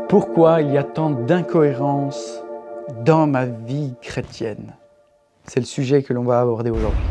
Pourquoi il y a tant d'incohérences dans ma vie chrétienne? C'est le sujet que l'on va aborder aujourd'hui.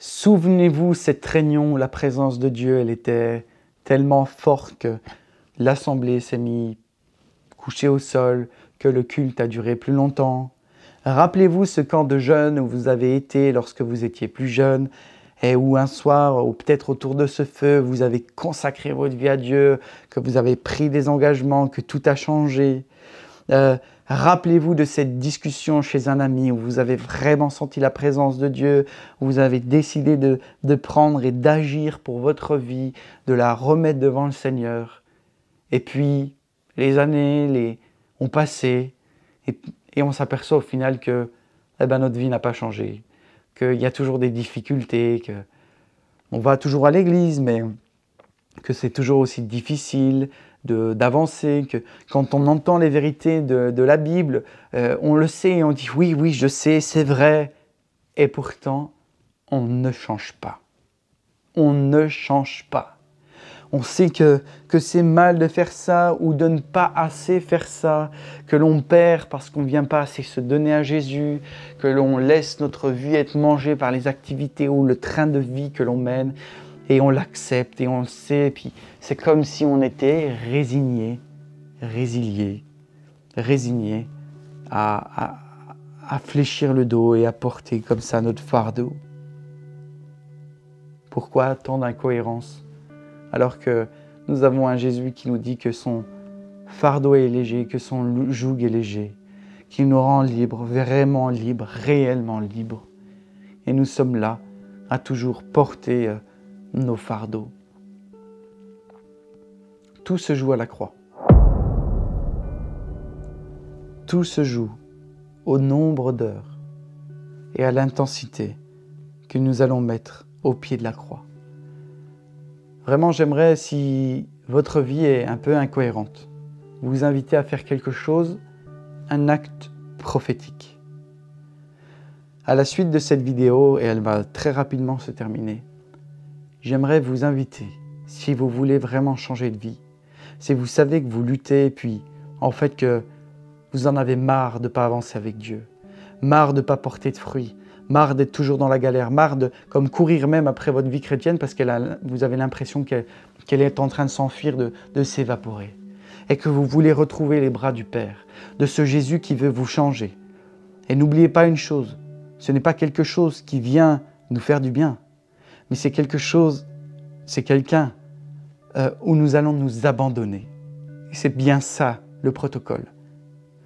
Souvenez-vous, cette réunion, la présence de Dieu, elle était tellement forte que l'assemblée s'est mise couchée au sol, que le culte a duré plus longtemps. Rappelez-vous ce camp de jeunes où vous avez été lorsque vous étiez plus jeune et où un soir, ou peut-être autour de ce feu, vous avez consacré votre vie à Dieu, que vous avez pris des engagements, que tout a changé. Rappelez-vous de cette discussion chez un ami où vous avez vraiment senti la présence de Dieu, où vous avez décidé de prendre et d'agir pour votre vie, de la remettre devant le Seigneur. Et puis, les années ont passé et on s'aperçoit au final que notre vie n'a pas changé, qu'il y a toujours des difficultés, qu'on va toujours à l'église, mais que c'est toujours aussi difficile d'avancer, que quand on entend les vérités de la Bible, on le sait et on dit oui, je sais, c'est vrai. Et pourtant, on ne change pas. On ne change pas. On sait que c'est mal de faire ça ou de ne pas assez faire ça, que l'on perd parce qu'on ne vient pas assez se donner à Jésus, que l'on laisse notre vie être mangée par les activités ou le train de vie que l'on mène. Et on l'accepte et on le sait, et puis c'est comme si on était résigné à fléchir le dos et à porter comme ça notre fardeau. Pourquoi tant d'incohérence? Alors que nous avons un Jésus qui nous dit que son fardeau est léger, que son joug est léger, qu'il nous rend libres, vraiment libres, réellement libres. Et nous sommes là à toujours porter nos fardeaux. Tout se joue à la croix. Tout se joue au nombre d'heures et à l'intensité que nous allons mettre au pied de la croix. Vraiment, j'aimerais, si votre vie est un peu incohérente, vous inviter à faire quelque chose, un acte prophétique. À la suite de cette vidéo, et elle va très rapidement se terminer, j'aimerais vous inviter, si vous voulez vraiment changer de vie, si vous savez que vous luttez et puis en fait que vous en avez marre de ne pas avancer avec Dieu, marre de ne pas porter de fruits, marre d'être toujours dans la galère, marre de comme courir même après votre vie chrétienne parce que vous avez l'impression qu'elle est en train de s'enfuir, de s'évaporer, et que vous voulez retrouver les bras du Père, de ce Jésus qui veut vous changer. Et n'oubliez pas une chose, ce n'est pas quelque chose qui vient nous faire du bien, mais c'est quelqu'un où nous allons nous abandonner. Et c'est bien ça, le protocole.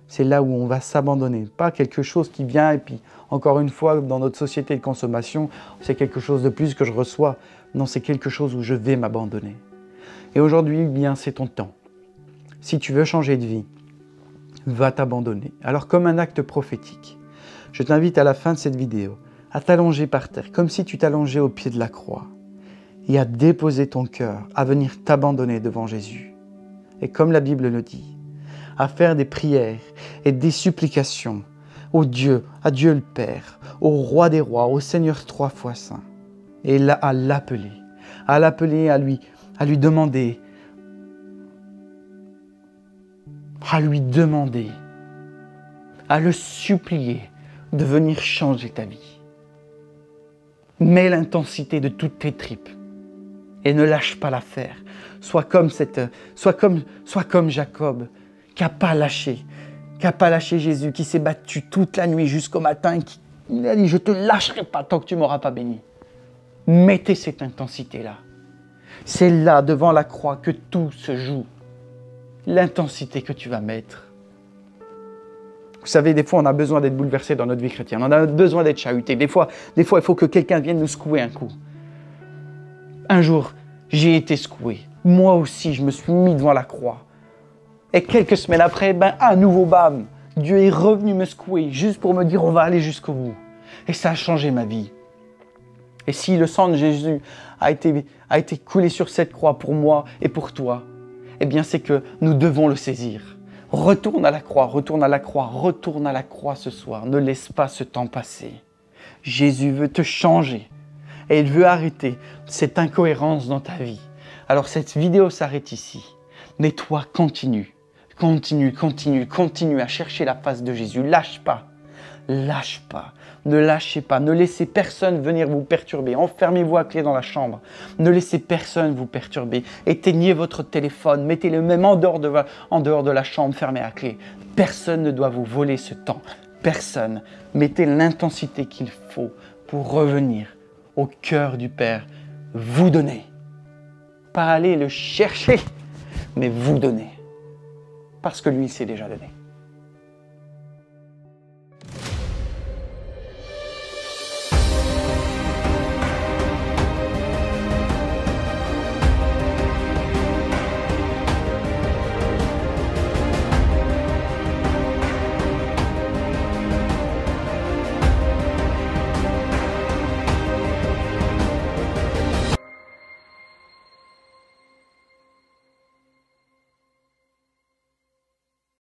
C'est là où on va s'abandonner. Pas quelque chose qui vient et puis, encore une fois, dans notre société de consommation, c'est quelque chose de plus que je reçois. Non, c'est quelque chose où je vais m'abandonner. Et aujourd'hui, bien, c'est ton temps. Si tu veux changer de vie, va t'abandonner. Alors, comme un acte prophétique, je t'invite à la fin de cette vidéo à t'allonger par terre, comme si tu t'allongeais au pied de la croix, et à déposer ton cœur, à venir t'abandonner devant Jésus. Et comme la Bible le dit, à faire des prières et des supplications au Dieu, à Dieu le Père, au Roi des Rois, au Seigneur 3 fois saint, et là, à l'appeler, à lui demander, à le supplier de venir changer ta vie. Mets l'intensité de toutes tes tripes et ne lâche pas l'affaire. Sois comme Jacob qui n'a pas lâché Jésus, qui s'est battu toute la nuit jusqu'au matin, il a dit « Je ne te lâcherai pas tant que tu ne m'auras pas béni ». Mettez cette intensité-là. C'est là, devant la croix, que tout se joue. L'intensité que tu vas mettre. Vous savez, des fois, on a besoin d'être bouleversé dans notre vie chrétienne. On a besoin d'être chahuté. Des fois, il faut que quelqu'un vienne nous secouer un coup. Un jour, j'ai été secoué. Moi aussi, je me suis mis devant la croix. Et quelques semaines après, à nouveau, bam, Dieu est revenu me secouer juste pour me dire on va aller jusqu'au bout. Et ça a changé ma vie. Et si le sang de Jésus a été coulé sur cette croix pour moi et pour toi, eh bien c'est que nous devons le saisir. Retourne à la croix, retourne à la croix, retourne à la croix ce soir. Ne laisse pas ce temps passer. Jésus veut te changer et il veut arrêter cette incohérence dans ta vie. Alors cette vidéo s'arrête ici, mais toi continue, continue à chercher la face de Jésus. Lâche pas, ne lâchez pas, ne laissez personne venir vous perturber. Enfermez-vous à clé dans la chambre, ne laissez personne vous perturber. Éteignez votre téléphone, mettez-le même en dehors de la chambre fermée à clé. Personne ne doit vous voler ce temps, personne. Mettez l'intensité qu'il faut pour revenir au cœur du Père, vous donner. Pas aller le chercher, mais vous donner. Parce que lui, il s'est déjà donné.